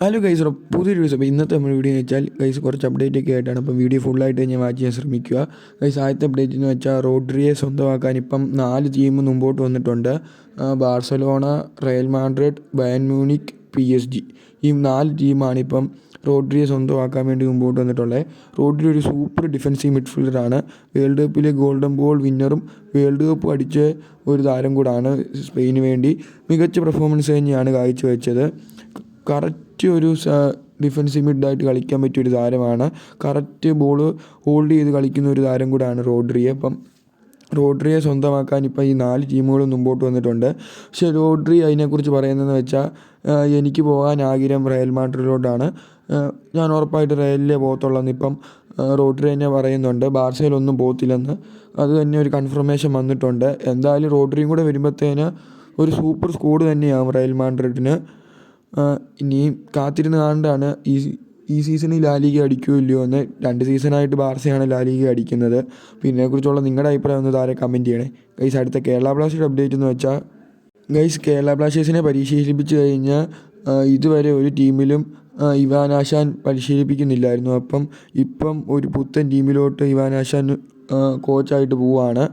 Hello guys, പുതിയൊരു ദിവസം. അപ്പോൾ ഇന്നത്തെ നമ്മുടെ വീഡിയോ എന്ന് വെച്ചാൽ ഗൈസ് കുറച്ച് അപ്ഡേറ്റ് ഒക്കെ ആയിട്ടാണ്. അപ്പം വീഡിയോ ഫുള്ളായിട്ട് ഞാൻ വാച്ച് ചെയ്യാൻ ശ്രമിക്കുക. ഗൈസ് ആദ്യത്തെ അപ്ഡേറ്റ് എന്ന് വെച്ചാൽ റോഡ്രിയെ സ്വന്തമാക്കാൻ ഇപ്പം 4 ടീം മുമ്പോട്ട് വന്നിട്ടുണ്ട്. Barcelona, Real Madrid, Bayern Munich, PSG. ഈ 4 ടീമാണ് ഇപ്പം റോഡ്രിയെ സ്വന്തമാക്കാൻ വേണ്ടി മുമ്പോട്ട് വന്നിട്ടുള്ളത്. റോഡ്രി ഒരു സൂപ്പർ ഡിഫൻസീവ് മിഡ്ഫീൽഡറാണ്. വേൾഡ് കപ്പിലെ ഗോൾഡൻ ബോൾ വിന്നറും വേൾഡ് കപ്പ് അടിച്ച ഒരു താരം കൂടാണ്. സ്പെയിന് വേണ്ടി മികച്ച പെർഫോമൻസ് തന്നെയാണ് കാഴ്ചവെച്ചത്. കറക്റ്റ് ഒരു ഡിഫൻസീവ് മിഡായിട്ട് കളിക്കാൻ പറ്റിയൊരു താരമാണ്. കറക്റ്റ് ബോൾ ഹോൾഡ് ചെയ്ത് കളിക്കുന്ന ഒരു താരം കൂടാണ് റോഡ്രിയെ. അപ്പം റോഡ്രിയെ സ്വന്തമാക്കാൻ ഇപ്പം ഈ 4 ടീമുകളും മുമ്പോട്ട് വന്നിട്ടുണ്ട്. പക്ഷേ റോഡ്രി അതിനെക്കുറിച്ച് പറയുന്നതെന്ന് വെച്ചാൽ എനിക്ക് പോകാൻ ആഗ്രഹം റയൽ മാഡ്രിഡിലോട്ടാണ്. ഞാൻ ഉറപ്പായിട്ട് റയലിലേ പോകത്തുള്ളൂ ഇപ്പം റോഡ്രി തന്നെ പറയുന്നുണ്ട്. ബാർസയിലൊന്നും പോകത്തില്ലെന്ന് അത് തന്നെ ഒരു കൺഫർമേഷൻ വന്നിട്ടുണ്ട്. എന്തായാലും റോഡ്രിയും കൂടെ വരുമ്പോഴത്തേന് ഒരു സൂപ്പർ സ്ക്വാഡ് തന്നെയാവും റയൽ മാഡ്രിഡിന്. ഇനിയും കാത്തിരുന്ന് കാണേണ്ടതാണ് ഈ സീസണിൽ ലാലിഗ അടിക്കുമോ ഇല്ലയോ എന്ന്. 2 സീസണായിട്ട് ബാർസയാണ് ലാലിഗ അടിക്കുന്നത്. പിന്നെ ഇതിനെക്കുറിച്ചുള്ള നിങ്ങളുടെ അഭിപ്രായം ഒന്ന് താഴെ കമൻറ്റ് ചെയ്യണേ ഗൈസ്. അടുത്ത കേരള ബ്ലാസ്റ്റേഴ്സ് അപ്ഡേറ്റ് എന്ന് വെച്ചാൽ ഗൈസ്, കേരള ബ്ലാസ്റ്റേഴ്സിനെ പരിശീലിപ്പിച്ച് കഴിഞ്ഞാൽ ഇതുവരെ ഒരു ടീമിലും ഇവാൻ ആശാൻ പരിശീലിപ്പിക്കുന്നില്ലായിരുന്നു. ഇപ്പം ഒരു പുത്തൻ ടീമിലോട്ട് ഇവാൻ ആശാൻ കോച്ചായിട്ട് പോവുകയാണ്.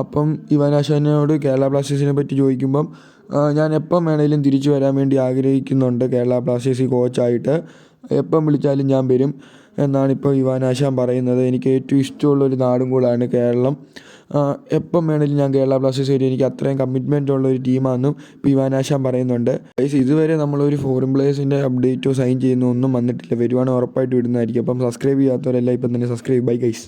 അപ്പം ഇവാൻ ആശാനോട് കേരള ബ്ലാസ്റ്റേഴ്സിനെ പറ്റി ചോദിക്കുമ്പം ഞാൻ എപ്പം വേണേലും തിരിച്ചു വരാൻ വേണ്ടി ആഗ്രഹിക്കുന്നുണ്ട്. കേരള ബ്ലാസ്റ്റേഴ്സിൽ കോച്ചായിട്ട് എപ്പം വിളിച്ചാലും ഞാൻ വരും എന്നാണ് ഇപ്പോൾ ഇവാൻ ആശാൻ പറയുന്നത്. എനിക്ക് ഏറ്റവും ഇഷ്ടമുള്ളൊരു നാടും കൂടാണ് കേരളം. എപ്പം വേണേലും ഞാൻ കേരള ബ്ലാസ്റ്റേഴ്സ് വരും, എനിക്ക് അത്രയും കമ്മിറ്റ്മെൻ്റ് ഉള്ളൊരു ടീമാണെന്നും ഇപ്പോൾ ഇവാൻ ആശാൻ പറയുന്നുണ്ട്. ഇതുവരെ നമ്മളൊരു ഫോറിൻ പ്ലേയേഴ്സിൻ്റെ അപ്ഡേറ്റോ സൈൻ ചെയ്യുന്നോ ഒന്നും വന്നിട്ടില്ല. വരുവാണെങ്കിൽ ഉറപ്പായിട്ട് വിടുന്നതായിരിക്കും. അപ്പം സബ്സ്ക്രൈബ് ചെയ്യാത്തവരെല്ലാം ഇപ്പം തന്നെ സബ്സ്ക്രൈബ്. Bye guys.